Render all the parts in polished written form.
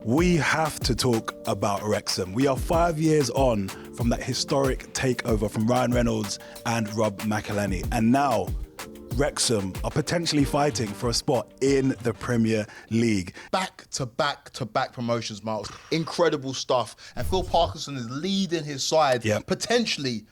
We have to talk about Wrexham. We are 5 years on from that historic takeover from Ryan Reynolds and Rob McElhenney. And now, Wrexham are potentially fighting for a spot in the Premier League. Back-to-back promotions, Marks. Incredible stuff. And Phil Parkinson is leading his side potentially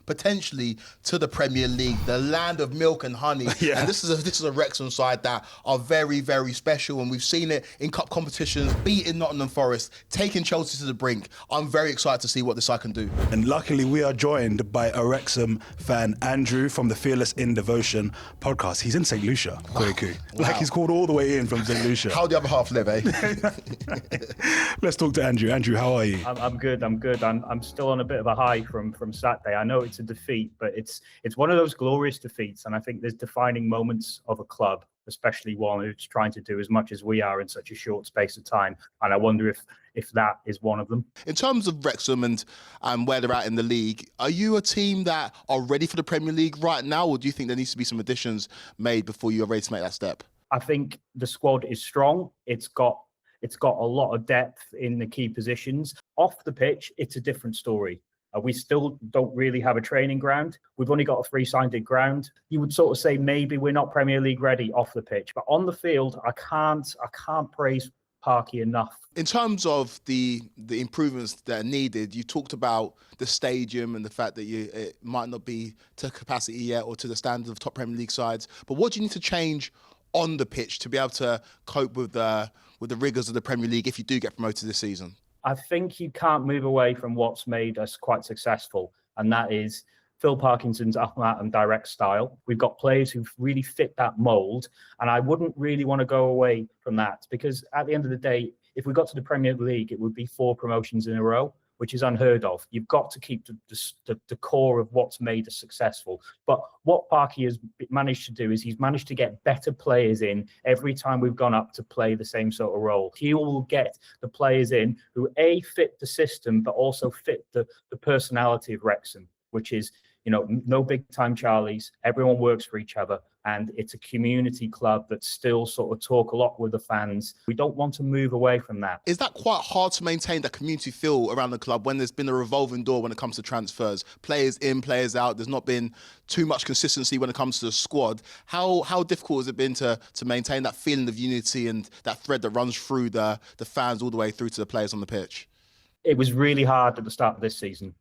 to the Premier League, the land of milk and honey. And this is a Wrexham side that are very, very special. And we've seen it in cup competitions, beating Nottingham Forest, taking Chelsea to the brink. I'm very excited to see what this side can do. And luckily, we are joined by a Wrexham fan, Andrew, from the Fearless in Devotion podcast. He's in St. Lucia, Kweku. Like he's called all the way in from St. Lucia. How the other half live, eh? Let's talk to Andrew. Andrew, how are you? I'm good. I'm still on a bit of a high from Saturday. I know it's a defeat, but it's one of those glorious defeats. And I think there's defining moments of a club, especially one who's trying to do as much as we are in such a short space of time. And I wonder if that is one of them. In terms of Wrexham and where they're at in the league, are you a team that are ready for the Premier League right now, or do you think there needs to be some additions made before you're ready to make that step? I think the squad is strong. It's got a lot of depth in the key positions. Off the pitch, it's a different story. We still don't really have a training ground. We've only got a three-sided ground. You would sort of say maybe we're not Premier League ready off the pitch, but on the field, I can't praise Parky enough. In terms of the improvements that are needed, you talked about the stadium and the fact that it might not be to capacity yet or to the standard of top Premier League sides. But what do you need to change on the pitch to be able to cope with the rigours of the Premier League if you do get promoted this season? I think you can't move away from what's made us quite successful, and that is Phil Parkinson's up and direct style. We've got players who really fit that mould, and I wouldn't really want to go away from that, because at the end of the day, if we got to the Premier League, it would be 4 promotions in a row, which is unheard of. You've got to keep the core of what's made us successful. But what Parky has managed to do is he's managed to get better players in every time we've gone up to play the same sort of role. He will get the players in who, A, fit the system, but also fit the personality of Wrexham, which is, no big time Charlies. Everyone works for each other. And it's a community club that still sort of talk a lot with the fans. We don't want to move away from that. Is that quite hard to maintain that community feel around the club when there's been a revolving door when it comes to transfers? Players in, players out. There's not been too much consistency when it comes to the squad. How difficult has it been to maintain that feeling of unity and that thread that runs through the fans all the way through to the players on the pitch? It was really hard at the start of this season.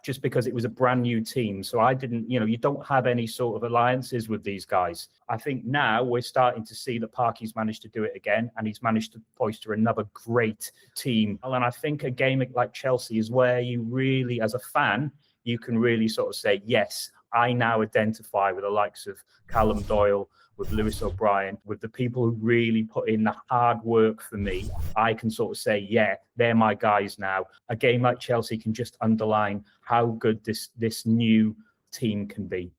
Just because it was a brand new team. So I didn't, you don't have any sort of alliances with these guys. I think now we're starting to see that Parky's managed to do it again, and he's managed to foster another great team. And I think a game like Chelsea is where you really, as a fan, you can really sort of say, yes, I now identify with the likes of Callum Doyle, with Lewis O'Brien, with the people who really put in the hard work for me. I can sort of say, yeah, they're my guys now. A game like Chelsea can just underline how good this new team can be.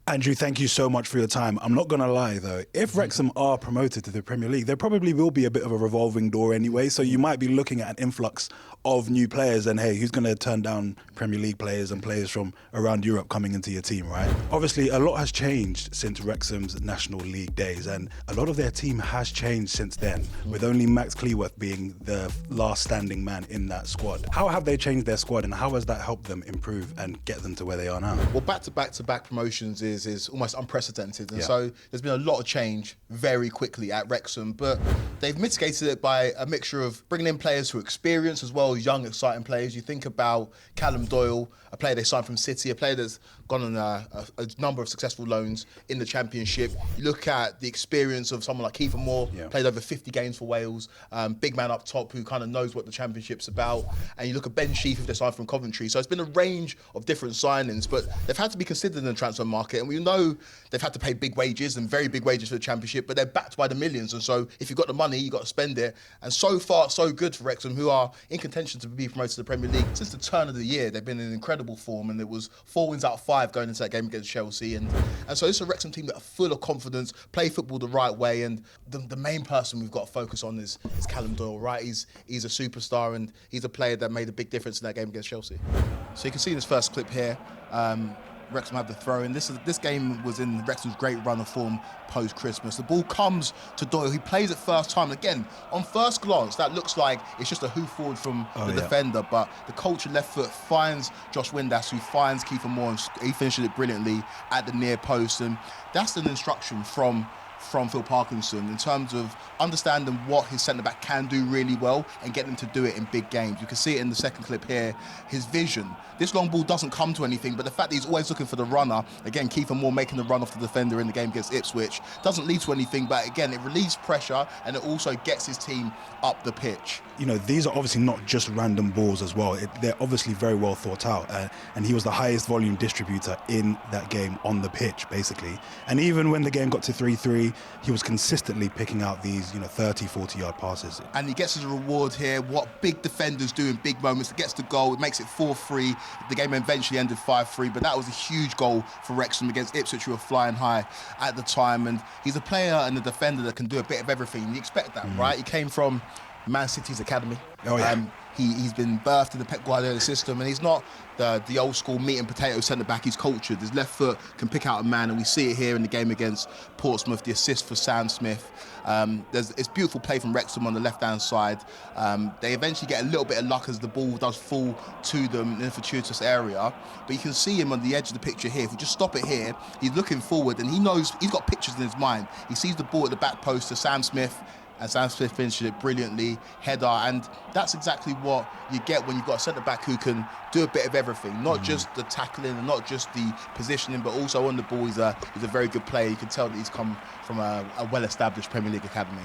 Andrew, thank you so much for your time. I'm not going to lie, though. If Wrexham are promoted to the Premier League, there probably will be a bit of a revolving door anyway. So you might be looking at an influx of new players. And hey, who's going to turn down Premier League players and players from around Europe coming into your team, right? Obviously, a lot has changed since Wrexham's National League days. And a lot of their team has changed since then, with only Max Cleworth being the last standing man in that squad. How have they changed their squad, and how has that helped them improve and get them to where they are now? Well, back-to-back promotions is almost unprecedented, and so there's been a lot of change very quickly at Wrexham, but they've mitigated it by a mixture of bringing in players who are experienced as well as young, exciting players. You think about Callum Doyle, a player they signed from City, a player that's gone on a number of successful loans in the Championship. You look at the experience of someone like Kiefer Moore, played over 50 games for Wales, big man up top who kind of knows what the Championship's about. And you look at Ben Sheaf, who they signed from Coventry. So it's been a range of different signings, but they've had to be considered in the transfer market. And we know they've had to pay big wages and very big wages for the Championship, but they're backed by the millions. And so if you've got the money, you've got to spend it. And so far, so good for Wrexham, who are in contention to be promoted to the Premier League. Since the turn of the year, they've been in incredible form, and it was 4 wins out of 5 going into that game against Chelsea. And so it's a Wrexham team that are full of confidence, play football the right way. And the main person we've got to focus on is Callum Doyle, right? He's a superstar, and he's a player that made a big difference in that game against Chelsea. So you can see in this first clip here, Wrexham have the throw in. This game was in Wrexham's great run of form post-Christmas. The ball comes to Doyle. He plays it first time. Again, on first glance, that looks like it's just a hoof forward from the defender, but the cultured left foot finds Josh Windass, who finds Kiefer Moore, and he finishes it brilliantly at the near post. And that's an instruction from Phil Parkinson in terms of understanding what his centre-back can do really well and get them to do it in big games. You can see it in the second clip here, his vision. This long ball doesn't come to anything, but the fact that he's always looking for the runner, again, Kiefer Moore making the run off the defender in the game against Ipswich, doesn't lead to anything, but again, it relieves pressure and it also gets his team up the pitch. You know, these are obviously not just random balls as well. They're obviously very well thought out, and he was the highest volume distributor in that game on the pitch, basically. And even when the game got to 3-3, he was consistently picking out these, 30, 40-yard passes. And he gets his reward here, what big defenders do in big moments. It gets the goal, it makes it 4-3. The game eventually ended 5-3, but that was a huge goal for Wrexham against Ipswich, who were flying high at the time. And he's a player and a defender that can do a bit of everything. You expect that, right? He came from Man City's academy. Oh, yeah. He's been birthed in the Pep Guardiola system, and he's not the old school meat and potato centre back. He's cultured. His left foot can pick out a man, and we see it here in the game against Portsmouth. The assist for Sam Smith. It's beautiful play from Wrexham on the left hand side. They eventually get a little bit of luck as the ball does fall to them in a fortuitous area, but you can see him on the edge of the picture here. If we just stop it here, he's looking forward, and he knows he's got pictures in his mind. He sees the ball at the back post to Sam Smith, and Sam Smith finished it brilliantly, header, and that's exactly what you get when you've got a centre-back who can do a bit of everything, not just the tackling and not just the positioning, but also on the ball. He's a very good player. You can tell that he's come from a well-established Premier League academy.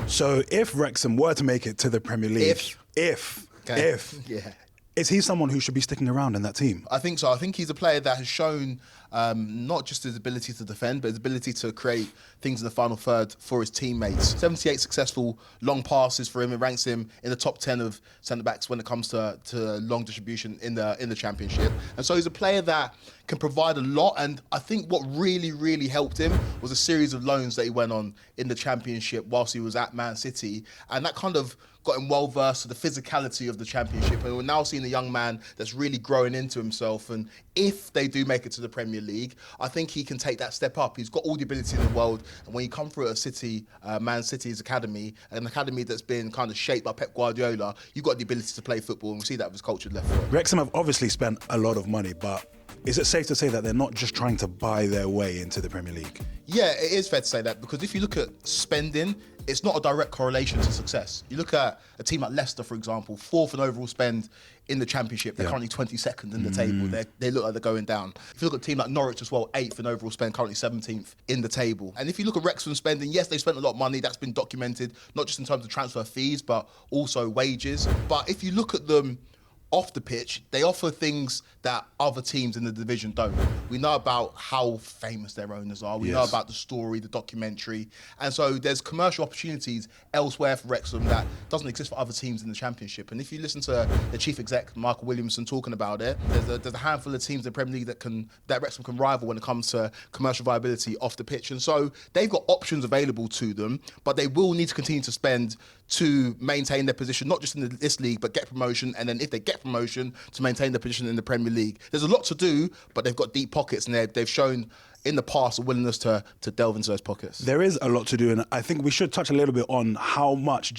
So if Wrexham were to make it to the Premier League, if, yeah. Is he someone who should be sticking around in that team? I think so. I think he's a player that has shown not just his ability to defend, but his ability to create things in the final third for his teammates. 78 successful long passes for him. It ranks him in the top 10 of centre-backs when it comes to long distribution in the Championship. And so he's a player that can provide a lot. And I think what really, really helped him was a series of loans that he went on in the Championship whilst he was at Man City. And that kind of got him well versed to the physicality of the Championship, and we're now seeing a young man that's really growing into himself. And if they do make it to the Premier League, I think he can take that step up. He's got all the ability in the world, and when you come through a City, Man City's academy, an academy that's been kind of shaped by Pep Guardiola, you've got the ability to play football, and we see that with his cultured left foot. Wrexham have obviously spent a lot of money, but is it safe to say that they're not just trying to buy their way into the Premier League? Yeah, it is fair to say that, because if you look at spending, it's not a direct correlation to success. You look at a team like Leicester, for example, 4th in overall spend in the Championship. They're currently 22nd in the table. They look like they're going down. If you look at a team like Norwich as well, 8th in overall spend, currently 17th in the table. And if you look at Wrexham spending, yes, they spent a lot of money. That's been documented, not just in terms of transfer fees, but also wages. But if you look at them off the pitch, they offer things that other teams in the division don't. We know about how famous their owners are. We know about the story, the documentary. And so there's commercial opportunities elsewhere for Wrexham that doesn't exist for other teams in the Championship. And if you listen to the chief exec, Michael Williamson, talking about it, there's a handful of teams in the Premier League that Wrexham can rival when it comes to commercial viability off the pitch. And so they've got options available to them, but they will need to continue to spend to maintain their position, not just in this league, but get promotion. And then if they get promotion, to maintain their position in the Premier League. There's a lot to do, but they've got deep pockets, and they've shown in the past a willingness to delve into those pockets. There is a lot to do, and I think we should touch a little bit on how much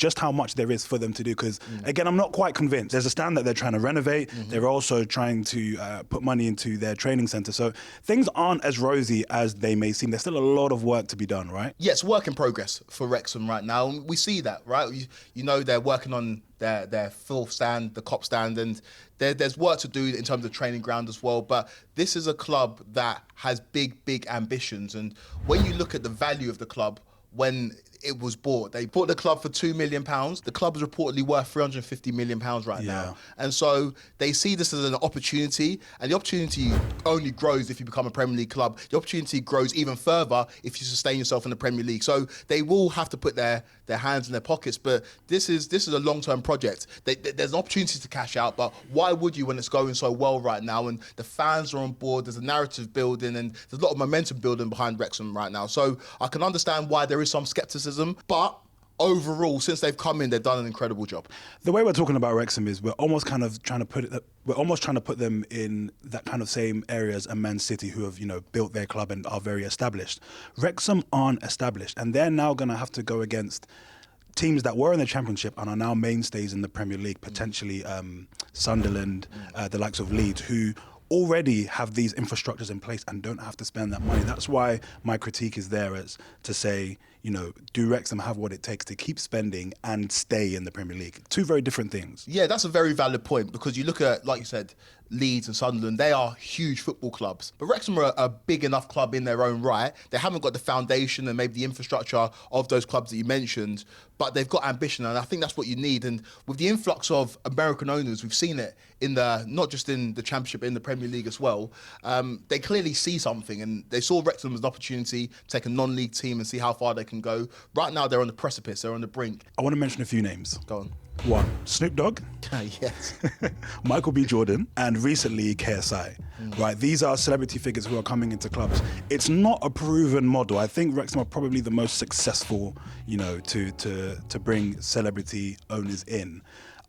there is for them to do, because again, I'm not quite convinced. There's a stand that they're trying to renovate. They're also trying to put money into their training centre. So things aren't as rosy as they may seem. There's still a lot of work to be done, right? Yeah, it's work in progress for Wrexham right now. And we see that, right? You know, they're working on their full stand, the cop stand, and there's work to do in terms of training ground as well. But this is a club that has big ambitions. And when you look at the value of the club, when it was bought, they bought the club for £2 million. The club is reportedly worth £350 million right now. And so they see this as an opportunity, and the opportunity only grows if you become a Premier League club. The opportunity grows even further if you sustain yourself in the Premier League. So they will have to put their hands in their pockets, but this is a long-term project. There's an opportunity to cash out, but why would you when it's going so well right now, and the fans are on board, there's a narrative building, and there's a lot of momentum building behind Wrexham right now. So I can understand why there is some scepticism, but overall, since they've come in, they've done an incredible job. The way we're talking about Wrexham is we're almost trying to put them in that kind of same area as a Man City, who have, built their club and are very established. Wrexham aren't established, and they're now going to have to go against teams that were in the Championship and are now mainstays in the Premier League, potentially Sunderland, the likes of Leeds, who already have these infrastructures in place and don't have to spend that money. That's why my critique is there, as to say, do Wrexham have what it takes to keep spending and stay in the Premier League? Two very different things. Yeah, that's a very valid point, because you look at, like you said, Leeds and Sunderland, they are huge football clubs. But Wrexham are a big enough club in their own right. They haven't got the foundation and maybe the infrastructure of those clubs that you mentioned, but they've got ambition, and I think that's what you need. And with the influx of American owners, we've seen it in not just in the Championship, in the Premier League as well. They clearly see something, and they saw Wrexham as an opportunity to take a non-league team and see how far they can go. Right now, they're on the precipice, they're on the brink. I want to mention a few names. Go on. 1, Snoop Dogg. Yes. Michael B. Jordan, and recently KSI. Right, these are celebrity figures who are coming into clubs. It's not a proven model. I think Wrexham are probably the most successful, to bring celebrity owners in.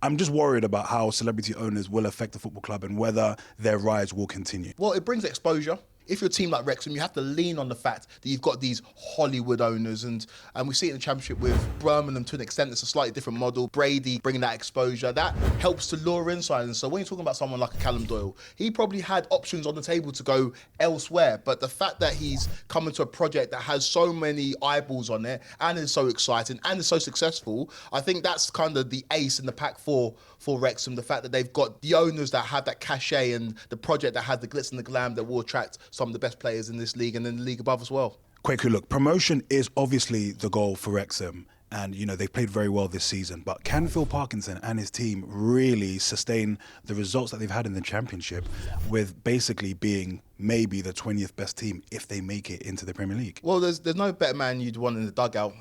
I'm just worried about how celebrity owners will affect the football club and whether their rise will continue. Well, it brings exposure. If you're a team like Wrexham, you have to lean on the fact that you've got these Hollywood owners, and we see it in the Championship with Birmingham to an extent. It's a slightly different model. Brady bringing that exposure, that helps to lure in signings. So when you're talking about someone like a Callum Doyle, he probably had options on the table to go elsewhere, but the fact that he's coming to a project that has so many eyeballs on it and is so exciting and is so successful, I think that's kind of the ace in the pack for Wrexham. The fact that they've got the owners that have that cachet and the project that has the glitz and the glam that will attract some of the best players in this league and in the league above as well. Quickly, look, promotion is obviously the goal for Wrexham, and they've played very well this season, but can Phil Parkinson and his team really sustain the results that they've had in the Championship with basically being maybe the 20th best team if they make it into the Premier League? Well, there's no better man you'd want in the dugout.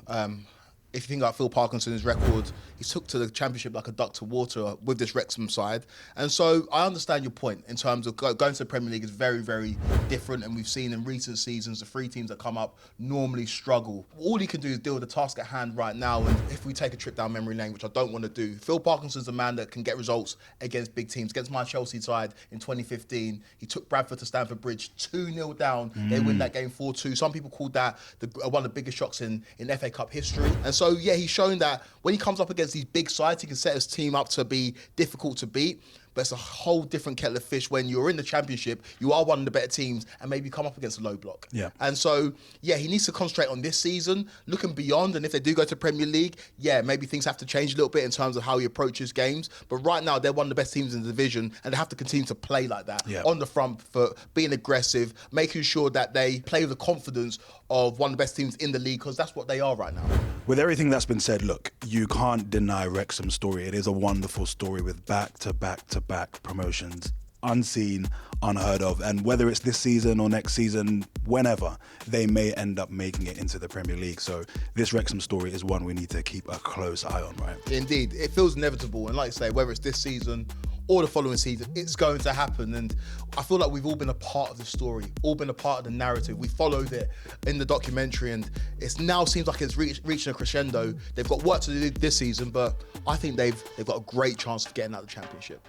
If you think about Phil Parkinson's record, he took to the Championship like a duck to water with this Wrexham side. And so I understand your point in terms of going to the Premier League is very, very different. And we've seen in recent seasons, the 3 teams that come up normally struggle. All he can do is deal with the task at hand right now. And if we take a trip down memory lane, which I don't want to do, Phil Parkinson's a man that can get results against big teams. Against my Chelsea side in 2015, he took Bradford to Stamford Bridge 2-0 down. They win that game 4-2. Some people called that one of the biggest shocks in FA Cup history. And so, yeah, he's shown that when he comes up against these big sides, he can set his team up to be difficult to beat. But it's a whole different kettle of fish when you're in the Championship, you are one of the better teams, and maybe come up against a low block. Yeah. And so, yeah, he needs to concentrate on this season, looking beyond. And if they do go to Premier League, yeah, maybe things have to change a little bit in terms of how he approaches games. But right now, they're one of the best teams in the division, and they have to continue to play like that. Yeah. On the front foot, being aggressive, making sure that they play with the confidence of one of the best teams in the league, because that's what they are right now. With everything that's been said, look, you can't deny Wrexham's story. It is a wonderful story with back-to-back-to-back promotions, unseen, unheard of. And whether it's this season or next season, whenever, they may end up making it into the Premier League. So this Wrexham story is one we need to keep a close eye on, right? Indeed, it feels inevitable. And like I say, whether it's this season or the following season, it's going to happen. And I feel like we've all been a part of the story, all been a part of the narrative. We followed it in the documentary, and it now seems like it's reaching a crescendo. They've got work to do this season, but I think they've got a great chance of getting out of the Championship.